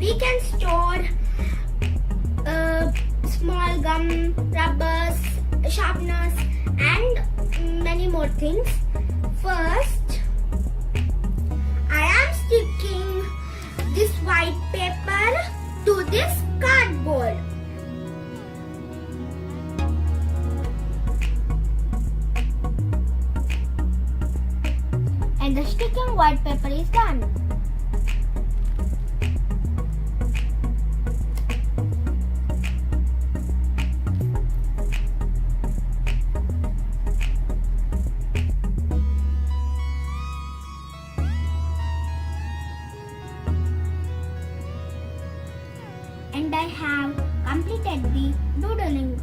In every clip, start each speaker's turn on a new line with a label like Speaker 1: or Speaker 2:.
Speaker 1: we can store small gum, rubbers, sharpeners and many more things. First, I am sticking this white paper to this cardboard. And the sticking white paper is done. And I have completed the doodling.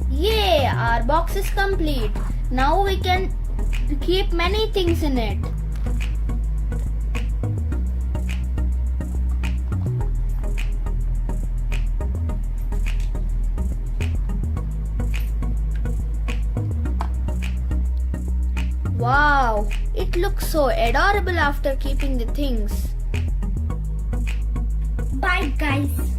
Speaker 2: Yay! Our box is complete. Now we can keep many things in it. Wow! It looks so adorable after keeping the things.
Speaker 1: Bye guys.